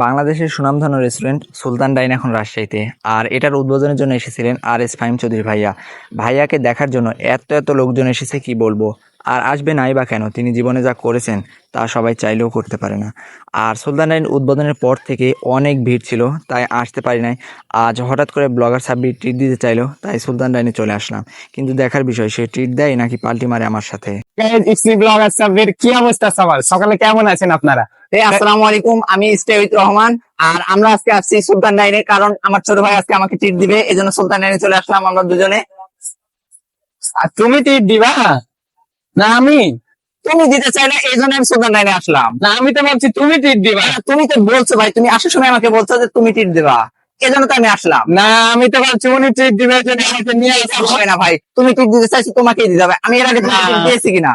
বাংলাদেশের সুনামধন্য রেস্টুরেন্ট সুলতান ডাইন এখন রাজশাহীতে। আর এটার উদ্বোধনের জন্য এসেছিলেন আর ফাহিম চৌধুরী ভাইয়া। ভাইয়াকে দেখার জন্য এত এত লোকজন এসেছে কি বলবো। আর আসবে নাই বা কেন, তিনি জীবনে যা করেছেন তা সবাই চাইলেও করতে পারে না। আর সুলতান ডাইন উদ্বোধনের পর থেকে অনেক ভিড় ছিল, তাই আসতে পারি নাই। আজ হঠাৎ করে ব্লগার সাব্বির ট্রিট দিতে চাইলো, তাই সুলতান ডাইনে চলে আসলাম। কিন্তু দেখার বিষয়, সে ট্রিট দেয় নাকি পাল্টি মারে আমার সাথে। ব্লগার সাব্বির, কি অবস্থা সবার? সকালে কেমন আছেন আপনারা? আসসালামু আলাইকুম, আমি ইস্তেউত রহমান। আর আমরা আজকে আসছি সুলতান ডাইনে, কারণ আমার ছোট ভাই আজকে আমাকে ট্রিট দিবে, এই জন্য সুলতান ডাইনে চলে আসলাম আমরা দুজনে। আর তুমি ট্রিট দিবা না আমি? তুমি দিতে চাই না, এই জন্য আমি সুলতান ডাইনে আসলাম। না, আমি তো ভাবছি তুমি ট্রিট দিবা। তুমি তো বলছো ভাই, তুমি আসার সময় আমাকে বলছো যে তুমি ট্রিট দিবা, এই জন্য তো আমি আসলাম। না, আমি তো ভাবছি উনি ট্রিট দিবে, এই জন্য আমাকে নিয়ে আসা। হবে না ভাই, তুমি ট্রিট দিতে চাইছো, তোমাকেই দিতে হবে। আমি এর আগে তোমাকে treat দিয়েছি কিনা?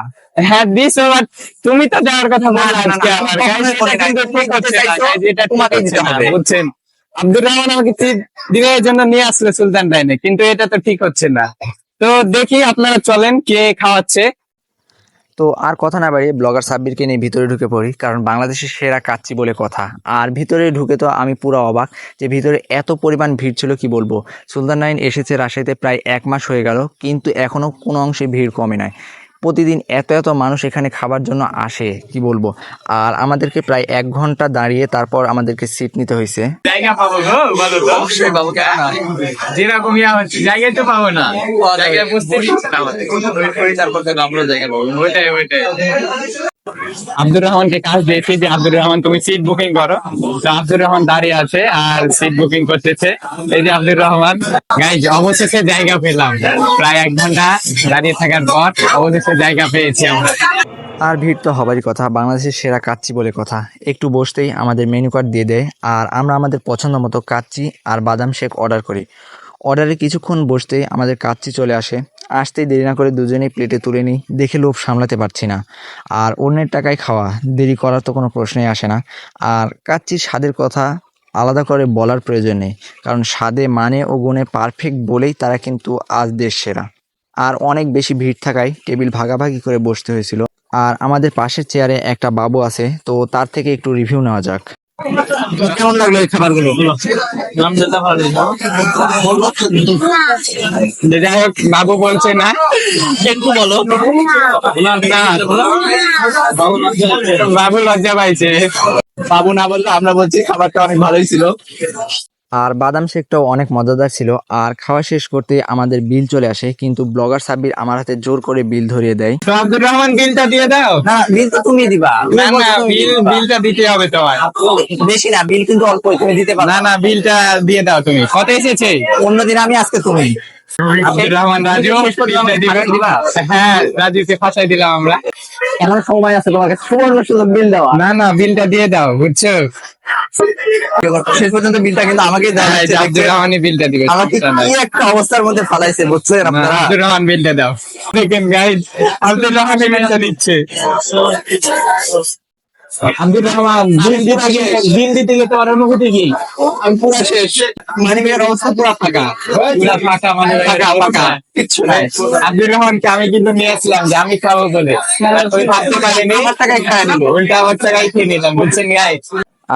হ্যাঁ দিছো, বাট তুমি তো দেওয়ার কথা না, বললে না, না, আজকে আমি আমার। কখনোই Guys, বলি এটা নাই। কিন্তু তুমি ঠিক দিতে হচ্ছে না, চাইছো, guys, এটা ঠিক তোমাকেই হচ্ছে দিতে না, হবে। বুঝছেন? আব্দুর রহমান আমাকে ট্রিট দিবে এই জন্য নিয়ে আসলে সুলতান ডাইনে, কিন্তু এটা তো ঠিক হচ্ছে না। তো দেখি আপনারা চলেন কে খাওয়াচ্ছে। তো আর কথা না বাড়িয়ে ব্লগার সাব্বিরকে নিয়ে ভিতরে ঢুকে পড়ি, কারণ বাংলাদেশের সেরা কাচ্চি বলে কথা। আর ভিতরে ঢুকে তো আমি পুরো অবাক যে ভিতরে এত পরিমাণ ভিড় ছিল কি বলবো। সুলতান ডাইন এসেছে রাজশাহীতে প্রায় 1 মাস হয়ে গেল, কিন্তু এখনও কোনো অংশে ভিড় কমে নাই। প্রতিদিন এত এত মানুষ এখানে খাবার জন্য আসে কি বলবো। আর আমাদেরকে প্রায় 1 ঘন্টা দাঁড়িয়ে তারপর আমাদেরকে সিট নিতে হয়েছে। জায়গা পাবো গো, বলো তো। অবশ্যই পাবো, কেন না? যেরকম ইয়া হচ্ছে জায়গায় তো পাবো না, জায়গায় বসতে দিচ্ছে না আমাদের। ওইটাই। আব্দুর রহমানকে কাজ দিয়েছি যে আব্দুর রহমান তুমি সিট বুকিং করো। তো আব্দুর রহমান দাঁড়িয়ে আছে আর সিট বুকিং করতেছে। এই যে আব্দুর রহমান। গাইজ, অবশেষে জায়গা পেলাম, প্রায় 1 ঘন্টা দাঁড়িয়ে থাকার পর অবশেষে জায়গা পেয়েছি আমরা। আর ভিড় তো হবারই কথা, বাংলাদেশের সেরা কাচ্চি বলে কথা। একটু বসতেই আমাদের মেনু কার্ড দিয়ে দেয়, আর আমরা আমাদের পছন্দ মতো কাচ্চি আর বাদাম শেক অর্ডার করি। অর্ডারে কিছুক্ষণ বসতেই আমাদের কাচ্চি চলে আসে। আসতেই দেরি না করে দুজনেই প্লেটে তুলে নিই, দেখে লোভ সামলাতে পারছি না। আর অন্যের টাকায় খাওয়া, দেরি করার তো কোনো প্রশ্নই আসে না। আর কাচ্চির স্বাদের কথা আলাদা করে বলার প্রয়োজন নেই, কারণ স্বাদে মানে ও গুণে পারফেক্ট বলেই তারা কিন্তু আজ দেশ সেরা। আর অনেক বেশি ভিড় থাকায় টেবিল ভাগাভাগি করে বসতে হয়েছিল। আর আমাদের পাশের চেয়ারে একটা বাবু আছে, তো তার থেকে একটু রিভিউ নেওয়া যাক। কেমন লাগলো এই খাবারগুলো? যাই হোক, বাবু বলছে না, একটু বলো। বাবু লজ্জা পাইছে। বাবু না বললো আমরা বলছি খাবারটা অনেক ভালোই ছিল। আর বাদাম শেকটাও অনেক মজাদার ছিল। আর খাওয়া শেষ করতে আমাদের বিল চলে আসে, কিন্তু ব্লগার সাব্বির আমার হাতে জোর করে বিল ধরিয়ে দেয়। তো আব্দুর রহমান, বিলটা দিয়ে দাও। না, বিল তো তুমি দিবা। না না, বিলটা দিতে হবে তোমার। বেশি না, বিল কিন্তু অল্প, তুমি দিতে পারো। না না, বিলটা দিয়ে দাও। তুমি কত এসেছে? অন্যদিন আমি, আজকে তুমি। আব্দুর রহমান রাজু বিলটা দিবে। হ্যাঁ, রাজুকে ফাঁসাই দিলাম আমরা। এখন সময় আছে তোমার কাছে, সুবর্ণ সুযোগ বিল দেওয়া। না না, বিলটা দিয়ে দাও, বুঝছো? শেষ পর্যন্ত বিলটা কিন্তু আমাকে দেওয়া হ্যাঁ, হয়েছে। আব্দুর রহমানই বিলটা দিবে। আমাকে কি একটা অবস্থার মধ্যে ফালাইছে, বুঝছেন আপনারা? আব্দুর রহমান বিলটা দাও। দেখেন গাইজ, আব্দুর রহমান বিলটা দিচ্ছে। আব্দুর রহমান, বিল দিতে গিয়ে তোমার অনুভূতি কি? আমি পুরো শেষ, মানিব্যাগের অবস্থা পুরো ফাঁকা। পুরা ফাঁকা, মানে ফাঁকা, কিচ্ছু নাই। আব্দুর রহমানকে আমি কিন্তু নিয়েছিলাম যে আমি খাবো বলে, ওই ভাবতে পারিনি। আমার টাকায় খায় নিল। উল্টা আমার টাকায় খেয়ে নিলাম, বুঝছেন গাইজ?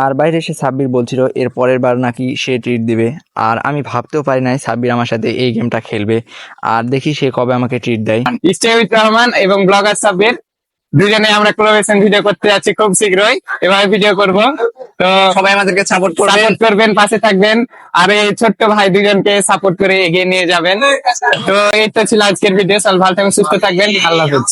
আর বাইরে এসে সাব্বির বলছিল এর পরের বার নাকি সে ট্রিট দিবে। আর আমি ভাবতেও পারি নাই সাব্বির আমার সাথে এই গেমটা খেলবে। আর দেখি সে কবে আমাকে ট্রিট দেয়। ইস্তেউত রহমান এবং ব্লগার সাব্বির দুজনে আমরা কোলাবোরেশন ভিডিও করতে যাচ্ছি খুব শীঘ্রই। এভাবে ভিডিও করব, তো সবাই আমাদেরকে সাপোর্ট করবেন, পাশে থাকবেন। আর এই ছোট্ট ভাই দুজনকে সাপোর্ট করে এগিয়ে নিয়ে যাবেন। তো এই তো ছিল আজকের ভিডিও। সবাই ভালো থাকবেন, সুস্থ থাকবেন, আল্লাহ হাফেজ।